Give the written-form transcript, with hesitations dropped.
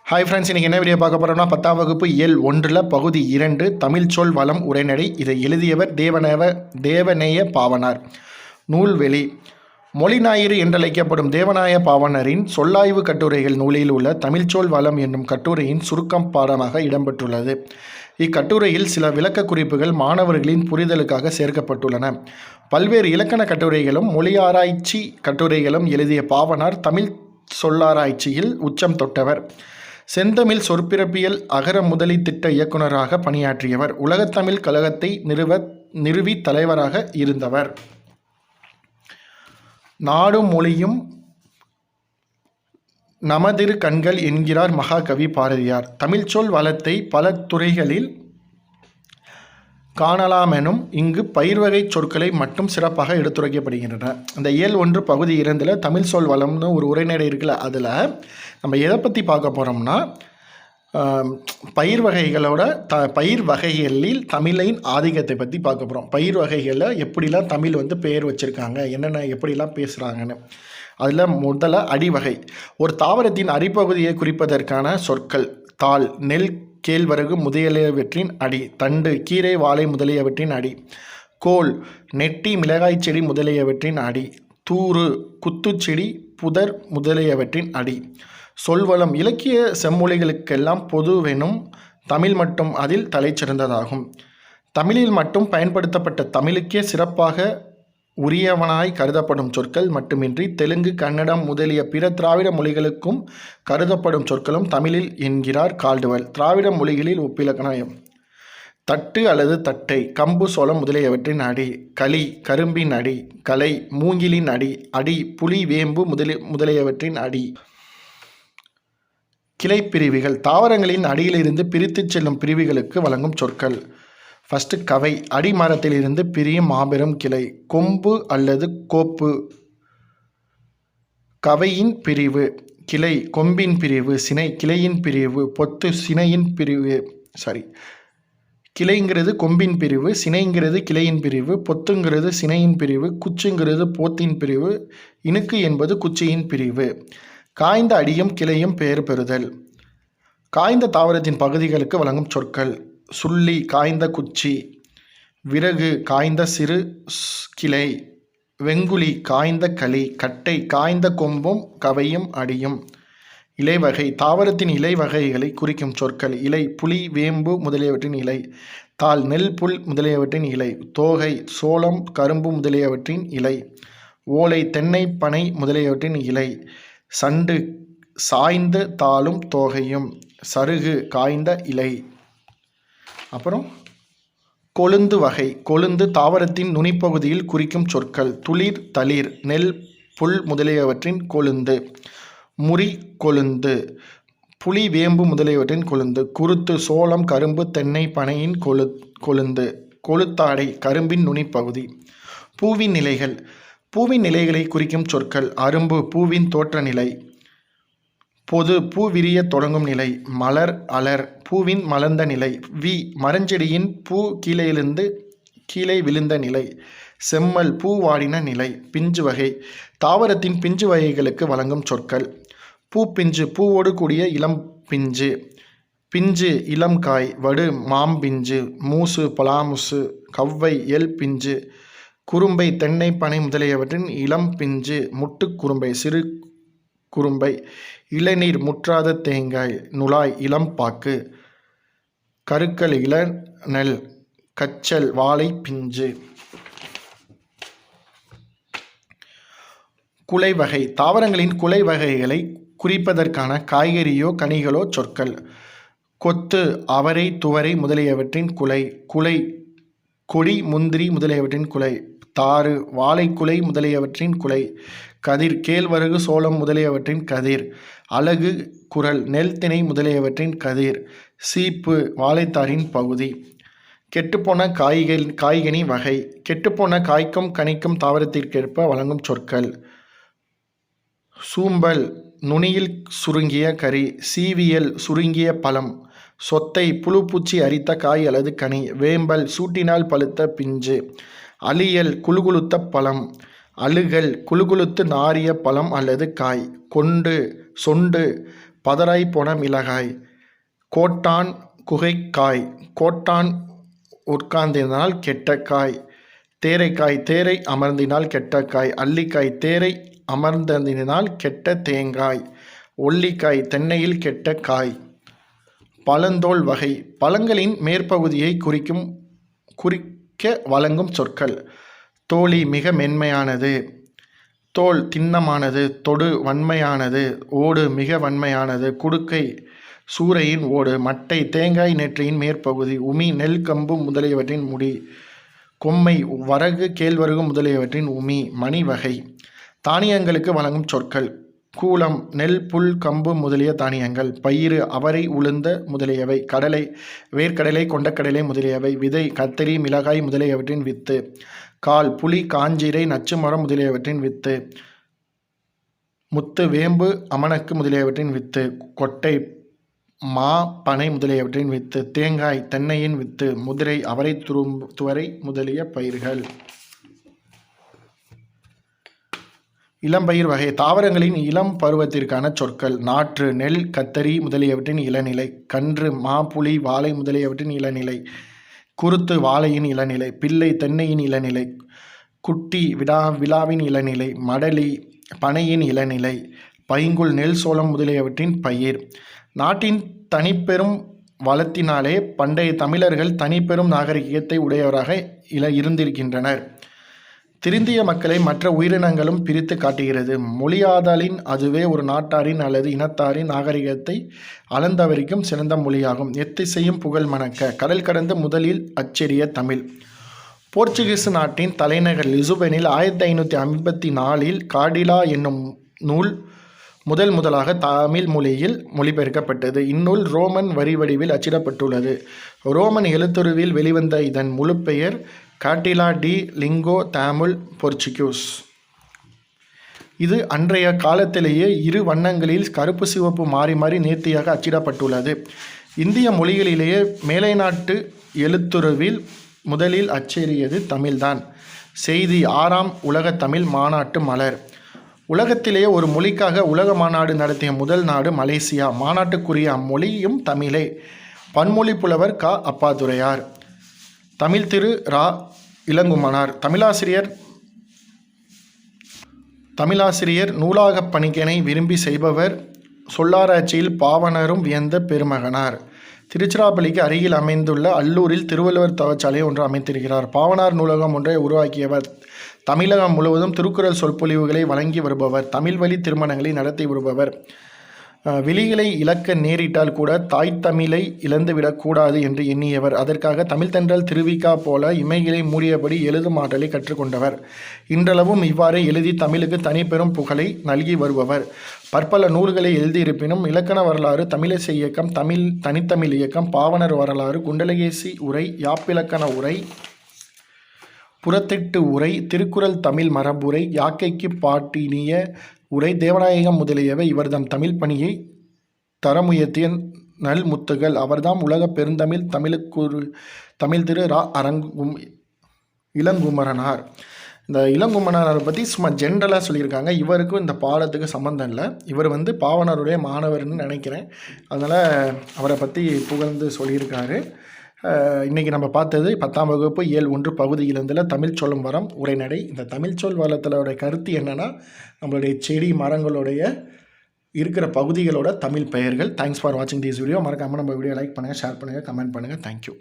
Hi friends, இன்றைக்கி என்ன video பார்க்க போகிறோம்னா 10ஆம் வகுப்பு இயல் 1 பகுதி 2 தமிழ் சொல் வளம் உரைநடை. இதை எழுதியவர் தேவநேய பாவனார். நூல்வெளி. மொழி ஞாயிறு என்றழைக்கப்படும் தேவநாய பாவனரின் சொல்லாய்வு கட்டுரைகள் நூலில் உள்ள தமிழ்ச்சொல் வளம் என்னும் கட்டுரையின் சுருக்கம் பாடமாக இடம்பெற்றுள்ளது. இக்கட்டுரையில் சில விளக்க குறிப்புகள் மாணவர்களின் புரிதலுக்காக சேர்க்கப்பட்டுள்ளன. பல்வேறு இலக்கண கட்டுரைகளும் மொழி ஆராய்ச்சி கட்டுரைகளும் எழுதிய பாவனார் தமிழ் சொல்லாராய்ச்சியில் உச்சம் தொட்டவர். செந்தமிழ் சொற்பிறப்பியல் அகர முதலி திட்ட இயக்குநராக பணியாற்றியவர். உலகத்தமிழ் கழகத்தை நிறுவி தலைவராக இருந்தவர். நாடும் மொழியும் நமதிரு கண்கள் என்கிறார் மகாகவி பாரதியார். தமிழ்ச்சொல் வளத்தை பல துறைகளில் காணலாமெனும் இங்கு பயிர்வகை சொற்களை மட்டும் சிறப்பாக எடுத்துரைக்கப்படுகின்றன. இந்த இயல் 1 பகுதி 2 தமிழ் சொல் வளம்னு ஒரு உரைநடை இருக்குல்ல, அதில் நம்ம எதை பற்றி பார்க்க போகிறோம்னா பயிர் வகைகளோட பயிர் வகைகளில் தமிழின் ஆதிக்கத்தை பற்றி பார்க்க போகிறோம். பயிர் வகைகளில் எப்படிலாம் தமிழ் பெயர் வச்சுருக்காங்க, என்னென்ன எப்படிலாம் பேசுகிறாங்கன்னு. அதில் முதல்ல அடிவகை. ஒரு தாவரத்தின் அடிப்பகுதியை குறிப்பதற்கான சொற்கள்: தாள், நெல், கேழ்வரகு முதலியவற்றின் அடி. தண்டு, கீரை, வாழை முதலியவற்றின் அடி. கோல், நெட்டி, மிளகாய் செடி முதலியவற்றின் அடி. தூறு, குத்துச்செடி, புதர் முதலியவற்றின் அடி. சொல்வளம். இலக்கிய செம்மொழிகளுக்கெல்லாம் பொதுவெனும் தமிழ் மட்டும் அதில் தலைச்சிறந்ததாகும். தமிழில் மட்டும் பயன்படுத்தப்பட்ட தமிழுக்கே சிறப்பாக உரியவனாய் கருதப்படும் சொற்கள் மட்டுமின்றி தெலுங்கு, கன்னடம் முதலிய பிற திராவிட மொழிகளுக்கும் கருதப்படும் சொற்களும் தமிழில் என்கிறார் கால்டுவெல். திராவிட மொழிகளில் ஒப்பிலக்கணம்: தட்டு அல்லது தட்டை, கம்பு, சோளம் முதலியவற்றின் அடி. களி, கரும்பின் அடி. கலை, மூங்கிலின் அடி. அடி, புலி, வேம்பு முதலியவற்றின் அடி. கிளைப்பிரிவுகள். தாவரங்களின் அடியிலிருந்து பிரித்து செல்லும் பிரிவுகளுக்கு வழங்கும் சொற்கள். ஃபஸ்ட்டு கவை, அடிமரத்திலிருந்து பிரியும் மாபெரும் கிளை. கொம்பு அல்லது கோப்பு, கவையின் பிரிவு. கிளை, கொம்பின் பிரிவு. சினை, கிளையின் பிரிவு. பொத்து, சினையின் பிரிவு. கிளைங்கிறது கொம்பின் பிரிவு, சினைங்கிறது கிளையின் பிரிவு, பொத்துங்கிறது சினையின் பிரிவு, குச்சுங்கிறது போத்தின் பிரிவு, இணுக்கு என்பது குச்சியின் பிரிவு. காய்ந்த அடியும் கிளையும் பெயர் பெறுதல். காய்ந்த தாவரத்தின் பகுதிகளுக்கு வழங்கும் சொற்கள்: சுள்ளி, காய்ந்த குச்சி. விறகு, காய்ந்த சிறு கிளை. வெங்குழி, காய்ந்த களி. கட்டை, காய்ந்த கொம்பும் கவையும் அடியும். இலைவகை. தாவரத்தின் இலை வகைகளை குறிக்கும் சொற்கள்: இலை, புளி, வேம்பு முதலியவற்றின் இலை. தாள், நெல், புல் முதலியவற்றின் இலை. தோகை, சோளம், கரும்பு முதலியவற்றின் இலை. ஓலை, தென்னை, பனை முதலியவற்றின் இலை. சண்டு, சாய்ந்த தாளும் தோகையும். சருகு, காய்ந்த இலை. அப்புறம் கொழுந்து வகை. கொழுந்து தாவரத்தின் நுனிப்பகுதியில் குறிக்கும் சொற்கள்: துளிர், தளிர், நெல், புல் முதலியவற்றின் கொழுந்து. முறி, கொழுந்து. புளி, வேம்பு முதலியவற்றின் கொழுந்து. குருத்து, சோளம், கரும்பு, தென்னை, பனையின் கொழுந்து. கொழுத்தாடை, கரும்பின் நுனிப்பகுதி. பூவின் நிலைகள். பூவின் நிலைகளை குறிக்கும் சொற்கள்: அரும்பு, பூவின் தோற்ற நிலை. பொது, பூ விரிய தொடங்கும் நிலை. மலர், அலர், பூவின் மலர்ந்த நிலை. மரஞ்செடியின் பூ கீழே விழுந்த நிலை. செம்மல், பூ வாடின நிலை. பிஞ்சு வகை. தாவரத்தின் பிஞ்சு வகைகளுக்கு வழங்கும் சொற்கள்: பூப்பிஞ்சு, பூவோடு கூடிய இளம் பிஞ்சு. பிஞ்சு, இளம் காய். வடு, மாம்பிஞ்சு. மூசு, பலாமுசு. கவ்வை, எல் பிஞ்சு. குறும்பை, தென்னை, பனை முதலியவற்றின் இளம் பிஞ்சு. முட்டு குறும்பை, சிறு குறும்பை. இளநீர், முற்றாத தேங்காய். நுழாய், இளம் பாக்கு. கருக்கல், இளநெல். கச்சல், வாழை பிஞ்சு. குலை வகை. தாவரங்களின் குலை வகைகளை குறிப்பதற்கான காய்கறியோ கனிகளோ சொற்கள்: கொத்து, அவரை, துவரை முதலியவற்றின் குலை. குலை, கொடி, முந்திரி முதலியவற்றின் குலை. தாறு, வாழைக்குலை முதலியவற்றின் குலை. கதிர், கேழ்வரகு, சோளம் முதலியவற்றின் கதிர். அலகு, குரல், நெல், திணை முதலியவற்றின் கதிர். சீப்பு, வாழைத்தாரின் பகுதி. கெட்டுப்போன காய்கனி வகை. கெட்டுப்போன காய்க்கும் கனிக்கும் தாவரத்திற்கேற்ப வழங்கும் சொற்கள்: சூம்பல், நுனியில் சுருங்கிய கறி. சீவியல், சுருங்கிய பழம். சொத்தை, புழு பூச்சி அரித்த காய் அல்லது கனி. வேம்பல், சூட்டினால் பழுத்த பிஞ்சு. அலியல், குளுகுளுத்த பழம். அழுகல், குளுகுளுத்து நாறிய பழம் அல்லது காய். கொண்டு, சொண்டு, பதராய் போன மிளகாய். கோட்டான் குகைக்காய். கோட்டான் உட்கார்ந்தினால் கெட்ட காய். தேரைக்காய். தேரை அமர்ந்தினால் கெட்ட காய். அல்லிக்காய். தேரை அமர்ந்தினால் கெட்ட தேங்காய். ஒல்லிக்காய். தென்னையில் கெட்ட காய். பழந்தோல் வகை. பழங்களின் மேற்பகுதியை குறிக்க வழங்கும் சொற்கள். தோழி மிக மென்மையானது. தோல் திண்ணமானது. தொடு வன்மையானது. ஓடு மிக வன்மையானது. குடுக்கை சூரையின் ஓடு. மட்டை தேங்காய் நெற்றியின் மேற்பகுதி. உமி நெல் கம்பு முதலியவற்றின் முடி. கொம்மை வரகு கேழ்வரகு முதலியவற்றின் உமி. மணி வகை. தானியங்களுக்கு வழங்கும் சொற்கள். கூலம் நெல் புல் கம்பு முதலிய தானியங்கள். பயிறு அவரை உளுந்த முதலியவை. கடலை வேர்க்கடலை கொண்டக்கடலை முதலியவை. விதை கத்தரி மிளகாய் முதலியவற்றின் வித்து. கால் புளி காஞ்சீரை நச்சுமரம் முதலியவற்றின் வித்து. முத்து வேம்பு அமணக்கு முதலியவற்றின் வித்து. கொட்டை மா பனை முதலியவற்றின் வித்து. தேங்காய் தென்னையின் வித்து. முதிரை அவரை துவரை முதலிய பயிர்கள். இளம்பயிர் வகை. தாவரங்களின் இளம் பருவத்திற்கான சொற்கள். நாற்று நெல் கத்தரி முதலியவற்றின் இளநிலை. கன்று மா புளி வாழை முதலியவற்றின் இளநிலை. குருத்து வாழையின் இளநிலை. பிள்ளை தென்னையின் இளநிலை. குட்டி விழாவின் இளநிலை. மடலி பனையின் இளநிலை. பைங்குல் நெல் சோளம் முதலியவற்றின் பயிர். நாட்டின் தனிப்பெரும் வளத்தினாலே பண்டைய தமிழர்கள் தனிப்பெரும் நாகரிகத்தை உடையவராக இருந்திருக்கின்றனர். திருந்திய மக்களை மற்ற உயிரினங்களும் பிரித்து காட்டுகிறது. மொழியாதலின் அதுவே ஒரு நாட்டாரின் அல்லது இனத்தாரின் நாகரிகத்தை அளந்தவரைக்கும் சிறந்த மொழியாகும். எத்திசையும் புகழ் மணக்க. கடல் கடந்து முதலில் அச்செறிய தமிழ். போர்ச்சுகீசு நாட்டின் தலைநகர் லிசுபனில் 1554 கார்டிலா என்னும் நூல் முதலாக தமிழ் மொழியில் மொழிபெயர்க்கப்பட்டது. இந்நூல் ரோமன் வரி வடிவில் அச்சிடப்பட்டுள்ளது. ரோமன் எழுத்துருவில் வெளிவந்த இதன் முழு பெயர் கார்டிலா டி லிங்கோ தமிழ் போர்ச்சுகீஸ். இது அன்றைய காலத்திலேயே இரு வண்ணங்களில் கருப்பு சிவப்பு மாறி மாறி நேர்த்தியாக அச்சிடப்பட்டுள்ளது. இந்திய மொழிகளிலேயே மேலை நாட்டு எழுத்துருவில் முதலில் அச்சேறியது தமிழ்தான். செய்தி 6ஆம் உலக தமிழ் மாநாட்டு மலர். உலகத்திலேயே ஒரு மொழிக்காக உலக மாநாடு நடத்திய முதல் நாடு மலேசியா. மாநாட்டுக்குரிய அம்மொழியும் தமிழே. பன்மொழி புலவர் க. அப்பாதுரையார். தமிழ் திரு ரா. இளங்குமனார். தமிழாசிரியர் நூலாகப் பணிக்கினை விரும்பி செய்பவர். சொல்லாராய்ச்சியில் பாவனரும் வியந்த பெருமகனார். திருச்சிராப்பள்ளிக்கு அருகில் அமைந்துள்ள அல்லூரில் திருவள்ளுவர் தவச்சாலை ஒன்று அமைத்திருக்கிறார். பாவனார் நூலகம் ஒன்றை உருவாக்கியவர். தமிழகம் முழுவதும் திருக்குறள் சொற்பொழிவுகளை வழங்கி வருபவர். தமிழ் வழி திருமணங்களை நடத்தி வருபவர். விழிகளை இழக்க நேரிட்டால் கூட தாய் தமிழை இழந்துவிடக்கூடாது என்று எண்ணியவர். அதற்காக தமிழ்த்தென்றல் திருவிக்கா போல இமைகளை மூடியபடி எழுதும் ஆற்றலை கற்றுக்கொண்டவர். இன்றளவும் இவ்வாறே எழுதி தமிழுக்கு தனிப்பெரும் புகழை நல்கி வருபவர். பற்பல நூல்களை எழுதியிருப்பினும் இலக்கண வரலாறு, தமிழிசை இயக்கம், தனித்தமிழ் இயக்கம், பாவனர் வரலாறு, குண்டலகேசி உரை, யாப்பிலக்கண உரை, புறத்திட்டு உரை, திருக்குறள் தமிழ் மரபுரை, யாக்கைக்கு பாட்டினிய உரை, தேவநாயகம் முதலியவை இவர்தம் தமிழ் பணியை தரமுயர்த்திய நல் முத்துகள். அவர்தாம் உலக பெருந்தமிழ் தமிழ் திரு ரா. இளங்குமரனார். இந்த இளங்குமரனாரை பற்றி சும்மா ஜென்ரலாக சொல்லியிருக்காங்க. இவருக்கும் இந்த பாடத்துக்கு சம்மந்தம் இல்லை. இவர் பாவனருடைய மாணவர்னு நினைக்கிறேன். அதனால் அவரை பற்றி புகழ்ந்து சொல்லியிருக்காரு. இன்றைக்கி நம்ம பார்த்தது 10ஆம் வகுப்பு இயல் 1 பகுதி 2 தமிழ் சொல்லும் வரம் உரைநடை. இந்த தமிழ் சொல் வளத்தலோட கருத்து என்னென்னா, நம்மளுடைய செடி மரங்களுடைய இருக்கிற பகுதிகளோட தமிழ் பெயர்கள். தேங்க்ஸ் ஃபார் வாட்சிங் திஸ் வீடியோ. மறக்காமல் நம்ம வீடியோ லைக் பண்ணுங்கள், ஷேர் பண்ணுங்கள், கமெண்ட் பண்ணுங்கள். தேங்க்யூ.